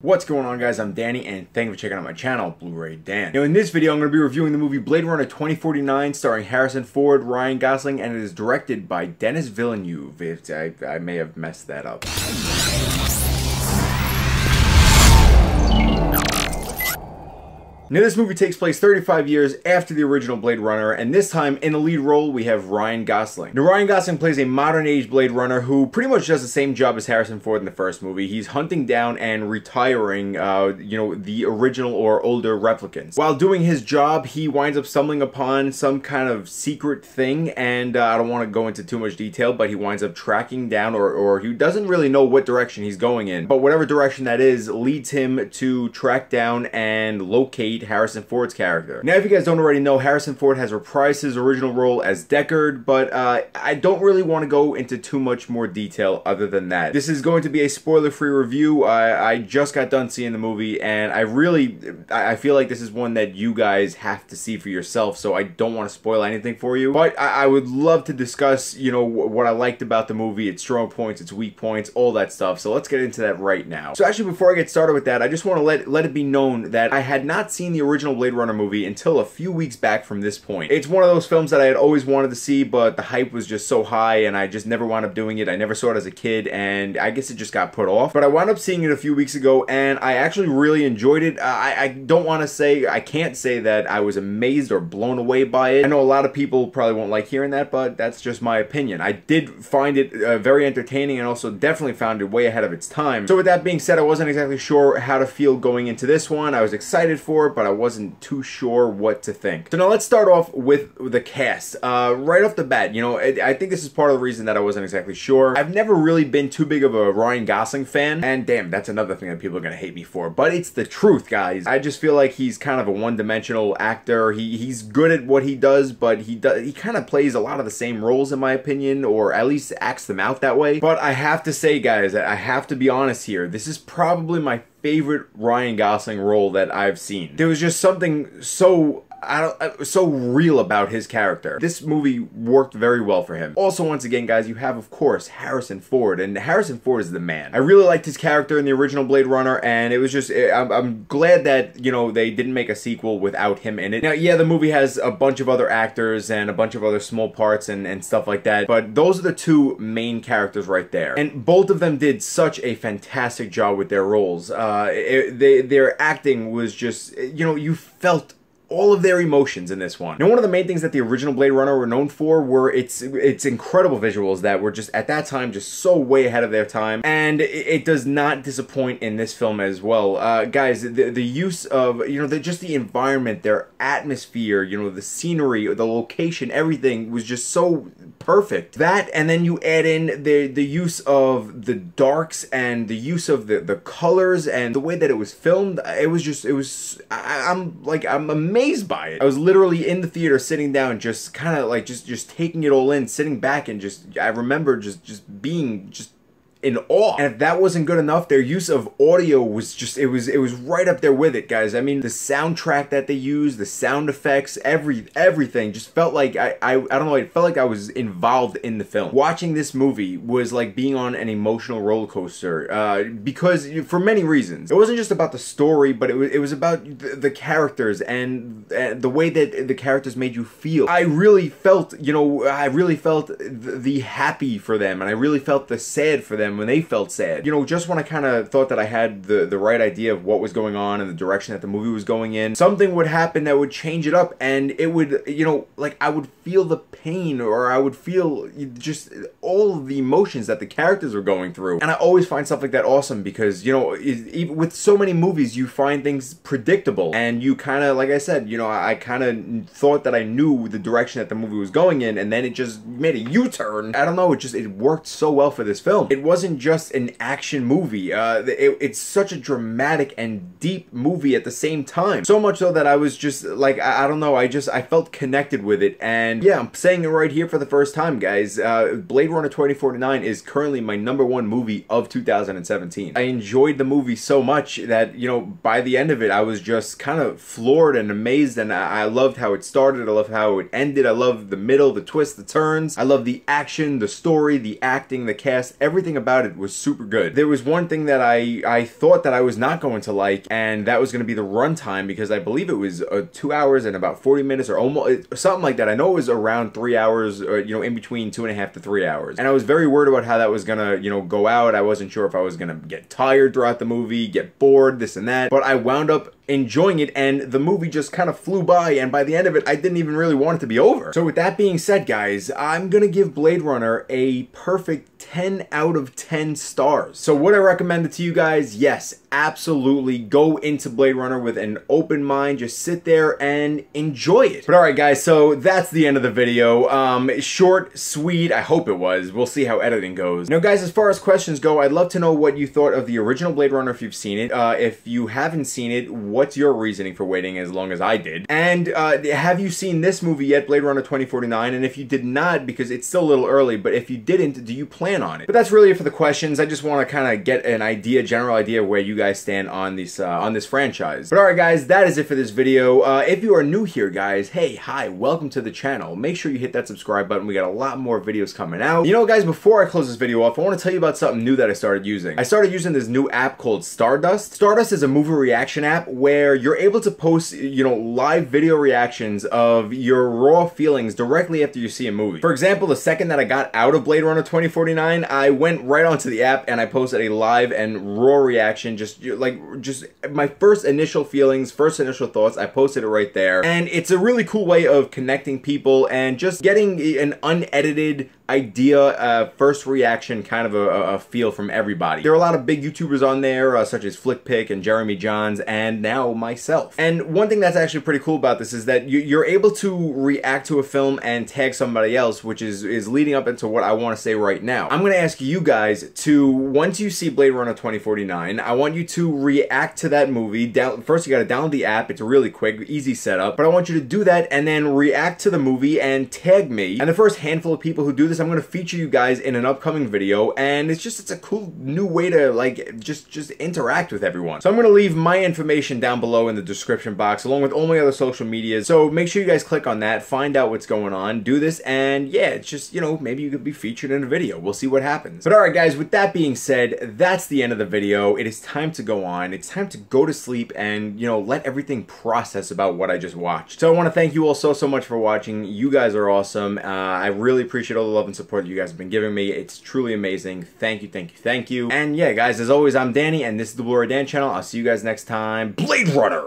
What's going on, guys? I'm Danny, and thank you for checking out my channel, Bluray Dan. Now, in this video, I'm going to be reviewing the movie Blade Runner 2049, starring Harrison Ford, Ryan Gosling, and it is directed by Denis Villeneuve. I may have messed that up. Now, this movie takes place 35 years after the original Blade Runner, and this time, in the lead role, we have Ryan Gosling. Now, Ryan Gosling plays a modern-age Blade Runner who pretty much does the same job as Harrison Ford in the first movie. He's hunting down and retiring, the original or older replicants. While doing his job, he winds up stumbling upon some kind of secret thing, and I don't want to go into too much detail, but he winds up tracking down, or he doesn't really know what direction he's going in, but whatever direction that is leads him to track down and locate Harrison Ford's character. Now, if you guys don't already know, Harrison Ford has reprised his original role as Deckard, but I don't really want to go into too much more detail other than that. This is going to be a spoiler-free review. I just got done seeing the movie, and I feel like this is one that you guys have to see for yourself, so I don't want to spoil anything for you. But I would love to discuss, what I liked about the movie, its strong points, its weak points, all that stuff. So let's get into that right now. So actually, before I get started with that, I just want to let it be known that I had not seen the original Blade Runner movie until a few weeks back from this point. It's one of those films that I had always wanted to see, but the hype was just so high and I just never wound up doing it. I never saw it as a kid, and I guess it just got put off. But I wound up seeing it a few weeks ago, and I actually really enjoyed it. I can't say that I was amazed or blown away by it. I know a lot of people probably won't like hearing that, but that's just my opinion. I did find it very entertaining, and also definitely found it way ahead of its time. So with that being said, I wasn't exactly sure how to feel going into this one. I was excited for it, but I wasn't too sure what to think. So now let's start off with the cast. Right off the bat, I think this is part of the reason that I wasn't exactly sure. I've never really been too big of a Ryan Gosling fan, and damn, that's another thing that people are gonna hate me for, but it's the truth, guys. I just feel like he's kind of a one-dimensional actor. He's good at what he does, but he kind of plays a lot of the same roles, in my opinion, or at least acts them out that way. But I have to say, guys, I have to be honest here, this is probably my favorite Ryan Gosling role that I've seen. There was just something so real about his character. This movie worked very well for him. Also, once again, guys, you have, of course, Harrison Ford, and Harrison Ford is the man. I really liked his character in the original Blade Runner, and it was just, I'm glad that, they didn't make a sequel without him in it. Now, yeah, the movie has a bunch of other actors and a bunch of other small parts and stuff like that, but those are the two main characters right there. And both of them did such a fantastic job with their roles. Their acting was just, you felt all of their emotions in this one. Now, one of the main things that the original Blade Runner were known for were its incredible visuals that were just, at that time, just so way ahead of their time, and it does not disappoint in this film as well. Guys, the use of, just the environment, their atmosphere, the scenery, the location, everything was just so perfect. That, and then you add in the use of the darks and the use of the colors and the way that it was filmed, I'm amazed by it. I was literally in the theater sitting down, just kind of like just taking it all in, sitting back, and I remember just being in awe. And if that wasn't good enough, their use of audio was just, it was right up there with it, guys. I mean, the soundtrack that they used, the sound effects, everything just felt like, I don't know, it felt like I was involved in the film. Watching this movie was like being on an emotional roller coaster, because for many reasons. It wasn't just about the story, but it was about the characters and the way that the characters made you feel. I really felt, the happy for them, and I really felt the sad for them when they felt sad. Just when I kind of thought that I had the right idea of what was going on and the direction that the movie was going in, something would happen that would change it up, and it would, I would feel the pain, or I would feel just all of the emotions that the characters were going through. And I always find stuff like that awesome because, even with so many movies, you find things predictable, and you kind of, like I said, I kind of thought that I knew the direction that the movie was going in, and then it just made a U-turn. I don't know, it worked so well for this film. It wasn't just an action movie. It's such a dramatic and deep movie at the same time. So much so that I was just like, I don't know, I felt connected with it. And yeah, I'm saying it right here for the first time, guys. Blade Runner 2049 is currently my #1 movie of 2017. I enjoyed the movie so much that, by the end of it, I was just kind of floored and amazed, and I loved how it started, I loved how it ended, I loved the middle, the twists, the turns, I loved the action, the story, the acting, the cast, everything about about it was super good. There was one thing that I thought that I was not going to like, and that was going to be the runtime, because I believe it was 2 hours and about 40 minutes, or almost something like that. I know it was around 3 hours, or, you know, in between 2.5 to 3 hours. And I was very worried about how that was gonna, you know, go out. I wasn't sure if I was gonna get tired throughout the movie, get bored, this and that. But I wound up enjoying it, and the movie just kind of flew by, and by the end of it, I didn't even really want it to be over. So with that being said, guys, I'm gonna give Blade Runner a perfect 10 out of 10 stars. So would I recommend it to you guys? Yes, absolutely. Go into Blade Runner with an open mind. Just sit there and enjoy it. But alright guys, so that's the end of the video. Short, sweet, I hope it was. We'll see how editing goes. Now guys, as far as questions go, I'd love to know what you thought of the original Blade Runner if you've seen it. If you haven't seen it, what's your reasoning for waiting as long as I did? And have you seen this movie yet, Blade Runner 2049? And if you did not, because it's still a little early, but if you didn't, do you plan on it? But that's really it for the questions. I just want to kind of get an idea, general idea of where you guys stand on this franchise. But alright guys, that is it for this video. If you are new here, guys, hey, hi, welcome to the channel. Make sure you hit that subscribe button. We got a lot more videos coming out. You know guys, before I close this video off, I want to tell you about something new that I started using. I started using this new app called Stardust. Stardust is a movie reaction app where you're able to post, you know, live video reactions of your raw feelings directly after you see a movie. For example, the second that I got out of Blade Runner 2049, I went right onto the app and I posted a live and raw reaction, just my first initial feelings, first initial thoughts. I posted it right there, and it's a really cool way of connecting people and just getting an unedited idea, first reaction, kind of a feel from everybody. There are a lot of big YouTubers on there, such as FlickPick and Jeremy Johns, and now myself. And one thing that's actually pretty cool about this is that you're able to react to a film and tag somebody else, which is leading up into what I want to say right now. I'm going to ask you guys to, once you see Blade Runner 2049, I want you to react to that movie. First, you got to download the app. It's really quick, easy setup, but I want you to do that and then react to the movie and tag me. And the first handful of people who do this, I'm going to feature you guys in an upcoming video, and it's a cool new way to like just interact with everyone. So I'm going to leave my information down below in the description box, along with all my other social medias. So make sure you guys click on that, find out what's going on, do this, and yeah, it's just, you know, maybe you could be featured in a video. We'll see what happens. But alright guys, with that being said, that's the end of the video. It is time to go on. It's time to go to sleep and, you know, let everything process about what I just watched. So I want to thank you all so much for watching. You guys are awesome. I really appreciate all the love and support that you guys have been giving me. It's truly amazing. Thank you, thank you, thank you. And yeah, guys, as always, I'm Danny, and this is the Bluray Dan channel. I'll see you guys next time. Blade Runner!